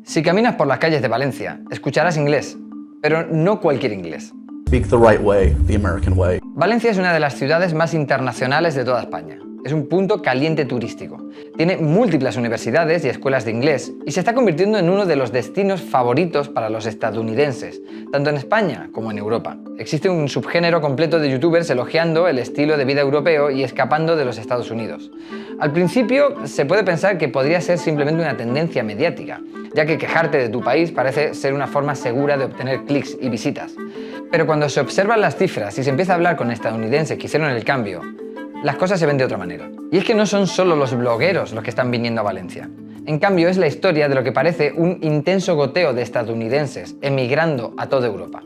Si caminas por las calles de Valencia, escucharás inglés, pero no cualquier inglés. Speak the right way, the American way. Valencia es una de las ciudades más internacionales de toda España. Es un punto caliente turístico. Tiene múltiples universidades y escuelas de inglés y se está convirtiendo en uno de los destinos favoritos para los estadounidenses, tanto en España como en Europa. Existe un subgénero completo de youtubers elogiando el estilo de vida europeo y escapando de los Estados Unidos. Al principio se puede pensar que podría ser simplemente una tendencia mediática, ya que quejarte de tu país parece ser una forma segura de obtener clics y visitas. Pero cuando se observan las cifras y se empieza a hablar con estadounidenses que hicieron el cambio, las cosas se ven de otra manera. Y es que no son solo los blogueros los que están viniendo a Valencia. En cambio, es la historia de lo que parece un intenso goteo de estadounidenses emigrando a toda Europa.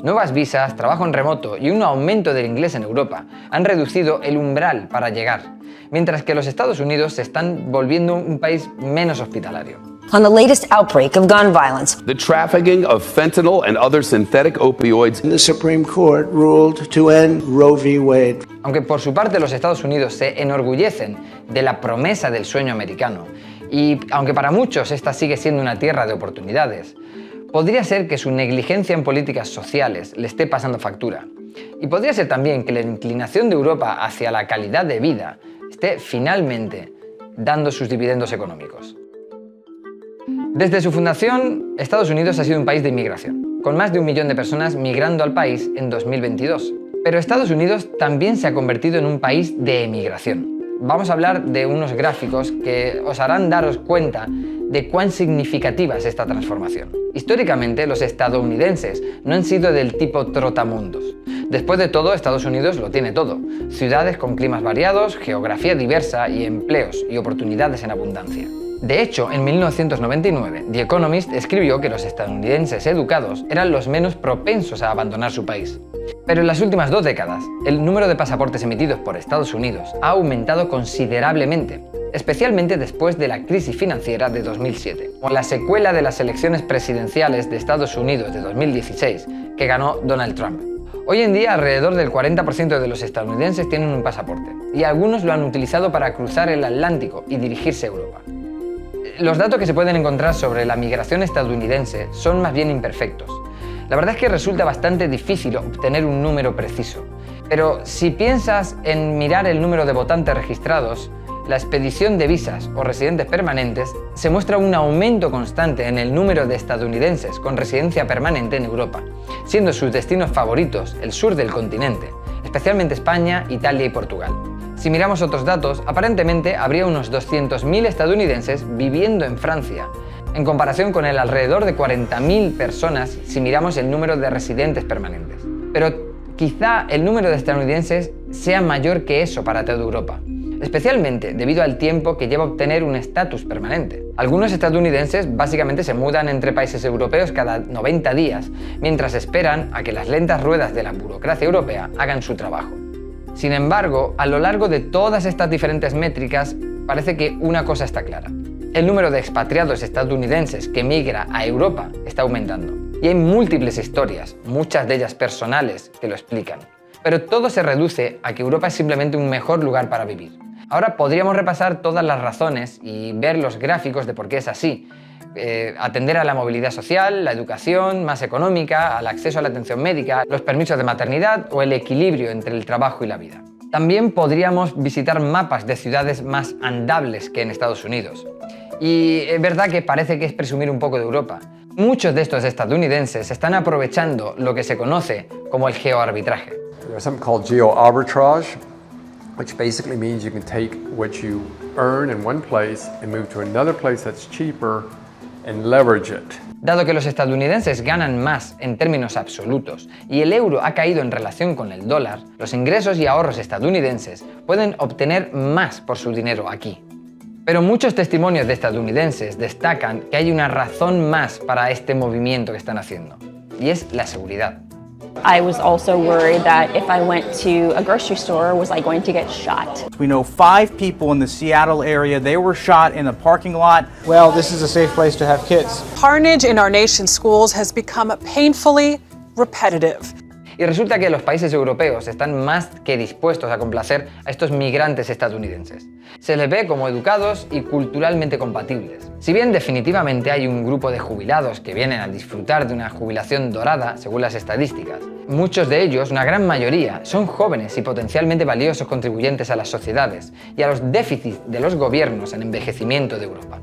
Nuevas visas, trabajo en remoto y un aumento del inglés en Europa han reducido el umbral para llegar, mientras que los Estados Unidos se están volviendo un país menos hospitalario. On the latest outbreak of gun violence, The trafficking of fentanyl and other synthetic opioids. The Supreme Court ruled to end Roe v. Wade. Aunque por su parte los Estados Unidos se enorgullecen de la promesa del sueño americano, y aunque para muchos esta sigue siendo una tierra de oportunidades, podría ser que su negligencia en políticas sociales le esté pasando factura. Y podría ser también que la inclinación de Europa hacia la calidad de vida esté finalmente dando sus dividendos económicos. Desde su fundación, Estados Unidos ha sido un país de inmigración, con más de 1 millón de personas migrando al país en 2022. Pero Estados Unidos también se ha convertido en un país de emigración. Vamos a hablar de unos gráficos que os harán daros cuenta de cuán significativa es esta transformación. Históricamente, los estadounidenses no han sido del tipo trotamundos. Después de todo, Estados Unidos lo tiene todo. Ciudades con climas variados, geografía diversa y empleos y oportunidades en abundancia. De hecho, en 1999, The Economist escribió que los estadounidenses educados eran los menos propensos a abandonar su país. Pero en las últimas 2 décadas, el número de pasaportes emitidos por Estados Unidos ha aumentado considerablemente, especialmente después de la crisis financiera de 2007, o la secuela de las elecciones presidenciales de Estados Unidos de 2016, que ganó Donald Trump. Hoy en día, alrededor del 40% de los estadounidenses tienen un pasaporte, y algunos lo han utilizado para cruzar el Atlántico y dirigirse a Europa. Los datos que se pueden encontrar sobre la migración estadounidense son más bien imperfectos. La verdad es que resulta bastante difícil obtener un número preciso. Pero si piensas en mirar el número de votantes registrados, la expedición de visas o residentes permanentes, se muestra un aumento constante en el número de estadounidenses con residencia permanente en Europa, siendo sus destinos favoritos el sur del continente, especialmente España, Italia y Portugal. Si miramos otros datos, aparentemente habría unos 200.000 estadounidenses viviendo en Francia, en comparación con el alrededor de 40.000 personas si miramos el número de residentes permanentes. Pero quizá el número de estadounidenses sea mayor que eso para toda Europa, especialmente debido al tiempo que lleva obtener un estatus permanente. Algunos estadounidenses básicamente se mudan entre países europeos cada 90 días, mientras esperan a que las lentas ruedas de la burocracia europea hagan su trabajo. Sin embargo, a lo largo de todas estas diferentes métricas, parece que una cosa está clara. El número de expatriados estadounidenses que migra a Europa está aumentando. Y hay múltiples historias, muchas de ellas personales, que lo explican. Pero todo se reduce a que Europa es simplemente un mejor lugar para vivir. Ahora podríamos repasar todas las razones y ver los gráficos de por qué es así. Atender a la movilidad social, la educación más económica, al acceso a la atención médica, los permisos de maternidad o el equilibrio entre el trabajo y la vida. También podríamos visitar mapas de ciudades más andables que en Estados Unidos. Y es verdad que parece que es presumir un poco de Europa. Muchos de estos estadounidenses están aprovechando lo que se conoce como el geoarbitraje. There's something called geo-arbitrage, which basically means you can take what you earn in one place and move to another place that's cheaper and leverage it. Dado que los estadounidenses ganan más en términos absolutos y el euro ha caído en relación con el dólar, los ingresos y ahorros estadounidenses pueden obtener más por su dinero aquí. Pero muchos testimonios de estadounidenses destacan que hay una razón más para este movimiento que están haciendo, y es la seguridad. I was also worried that if I went to a grocery store, was I going to get shot? We know 5 people in the Seattle area, they were shot in a parking lot. Well, this is a safe place to have kids. Carnage in our nation's schools has become painfully repetitive. Y resulta que los países europeos están más que dispuestos a complacer a estos migrantes estadounidenses. Se les ve como educados y culturalmente compatibles. Si bien definitivamente hay un grupo de jubilados que vienen a disfrutar de una jubilación dorada, según las estadísticas, muchos de ellos, una gran mayoría, son jóvenes y potencialmente valiosos contribuyentes a las sociedades y a los déficits de los gobiernos en envejecimiento de Europa.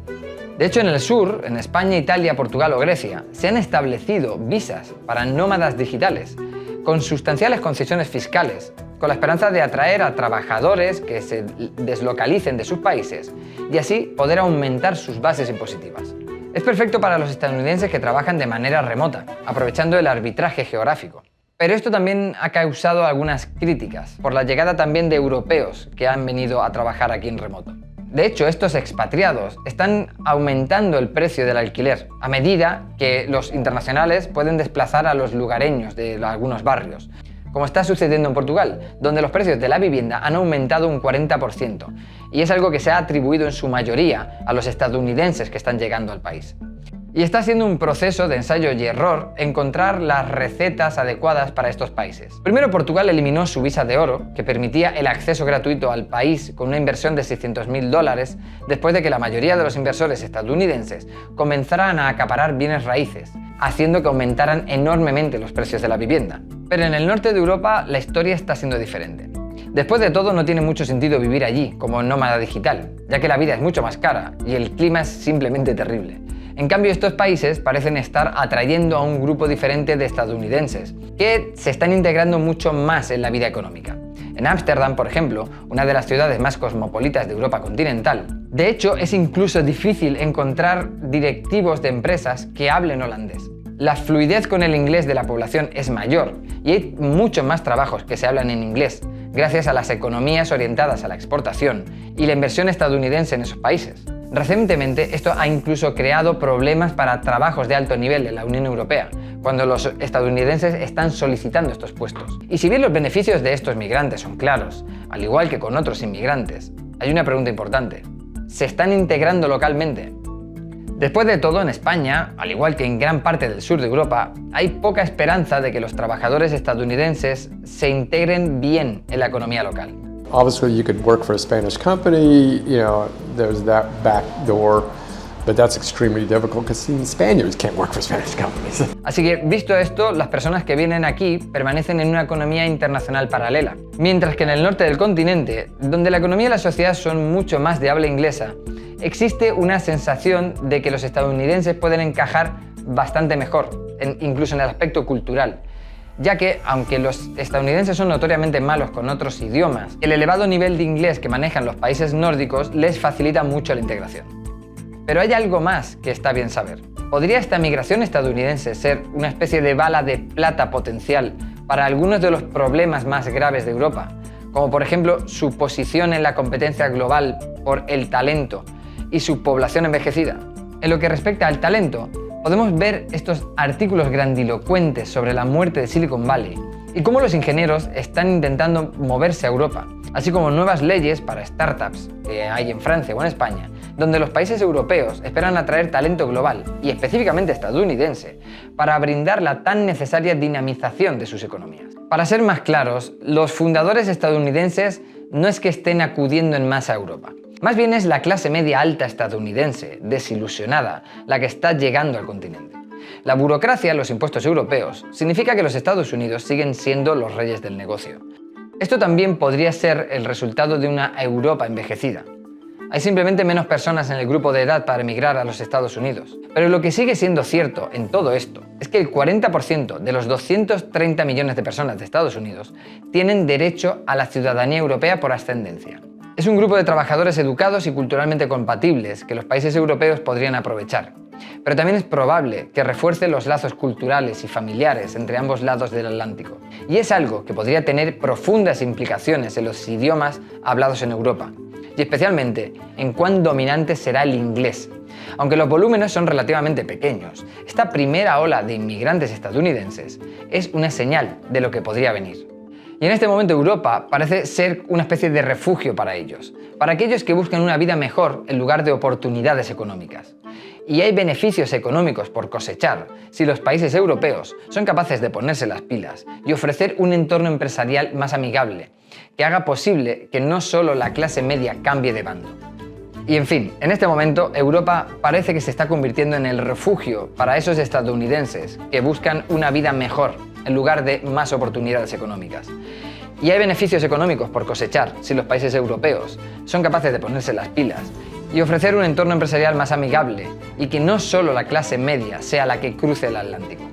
De hecho, en el sur, en España, Italia, Portugal o Grecia, se han establecido visas para nómadas digitales, con sustanciales concesiones fiscales, con la esperanza de atraer a trabajadores que se deslocalicen de sus países y así poder aumentar sus bases impositivas. Es perfecto para los estadounidenses que trabajan de manera remota, aprovechando el arbitraje geográfico. Pero esto también ha causado algunas críticas, por la llegada también de europeos que han venido a trabajar aquí en remoto. De hecho, estos expatriados están aumentando el precio del alquiler a medida que los internacionales pueden desplazar a los lugareños de algunos barrios, como está sucediendo en Portugal, donde los precios de la vivienda han aumentado un 40%, y es algo que se ha atribuido en su mayoría a los estadounidenses que están llegando al país. Y está siendo un proceso de ensayo y error encontrar las recetas adecuadas para estos países. Primero, Portugal eliminó su visa de oro, que permitía el acceso gratuito al país con una inversión de $600.000, después de que la mayoría de los inversores estadounidenses comenzaran a acaparar bienes raíces, haciendo que aumentaran enormemente los precios de la vivienda. Pero en el norte de Europa la historia está siendo diferente. Después de todo, no tiene mucho sentido vivir allí como nómada digital, ya que la vida es mucho más cara y el clima es simplemente terrible. En cambio, estos países parecen estar atrayendo a un grupo diferente de estadounidenses, que se están integrando mucho más en la vida económica. En Ámsterdam, por ejemplo, una de las ciudades más cosmopolitas de Europa continental, de hecho es incluso difícil encontrar directivos de empresas que hablen holandés. La fluidez con el inglés de la población es mayor y hay muchos más trabajos que se hablan en inglés, gracias a las economías orientadas a la exportación y la inversión estadounidense en esos países. Recientemente, esto ha incluso creado problemas para trabajos de alto nivel en la Unión Europea, cuando los estadounidenses están solicitando estos puestos. Y si bien los beneficios de estos migrantes son claros, al igual que con otros inmigrantes, hay una pregunta importante. ¿Se están integrando localmente? Después de todo, en España, al igual que en gran parte del sur de Europa, hay poca esperanza de que los trabajadores estadounidenses se integren bien en la economía local. Obviously, you could work for a Spanish company, there's that back door, but that's extremely difficult because Spaniards can't work for Spanish companies. Así que, visto esto, las personas que vienen aquí permanecen en una economía internacional paralela, mientras que en el norte del continente, donde la economía y la sociedad son mucho más de habla inglesa, existe una sensación de que los estadounidenses pueden encajar bastante mejor, incluso en el aspecto cultural, ya que, aunque los estadounidenses son notoriamente malos con otros idiomas, el elevado nivel de inglés que manejan los países nórdicos les facilita mucho la integración. Pero hay algo más que está bien saber. ¿Podría esta migración estadounidense ser una especie de bala de plata potencial para algunos de los problemas más graves de Europa, como por ejemplo su posición en la competencia global por el talento y su población envejecida? En lo que respecta al talento, podemos ver estos artículos grandilocuentes sobre la muerte de Silicon Valley y cómo los ingenieros están intentando moverse a Europa, así como nuevas leyes para startups que hay en Francia o en España, donde los países europeos esperan atraer talento global y específicamente estadounidense para brindar la tan necesaria dinamización de sus economías. Para ser más claros, los fundadores estadounidenses no es que estén acudiendo en masa a Europa. Más bien es la clase media alta estadounidense, desilusionada, la que está llegando al continente. La burocracia, los impuestos europeos, significa que los Estados Unidos siguen siendo los reyes del negocio. Esto también podría ser el resultado de una Europa envejecida. Hay simplemente menos personas en el grupo de edad para emigrar a los Estados Unidos. Pero lo que sigue siendo cierto en todo esto es que el 40% de los 230 millones de personas de Estados Unidos tienen derecho a la ciudadanía europea por ascendencia. Es un grupo de trabajadores educados y culturalmente compatibles que los países europeos podrían aprovechar. Pero también es probable que refuerce los lazos culturales y familiares entre ambos lados del Atlántico. Y es algo que podría tener profundas implicaciones en los idiomas hablados en Europa, y especialmente en cuán dominante será el inglés. Aunque los volúmenes son relativamente pequeños, esta primera ola de inmigrantes estadounidenses es una señal de lo que podría venir. Y en este momento Europa parece ser una especie de refugio para ellos, para aquellos que buscan una vida mejor en lugar de oportunidades económicas. Y hay beneficios económicos por cosechar si los países europeos son capaces de ponerse las pilas y ofrecer un entorno empresarial más amigable, que haga posible que no solo la clase media cambie de bando. Y en fin, en este momento Europa parece que se está convirtiendo en el refugio para esos estadounidenses que buscan una vida mejor en lugar de más oportunidades económicas. Y hay beneficios económicos por cosechar si los países europeos son capaces de ponerse las pilas y ofrecer un entorno empresarial más amigable y que no solo la clase media sea la que cruce el Atlántico.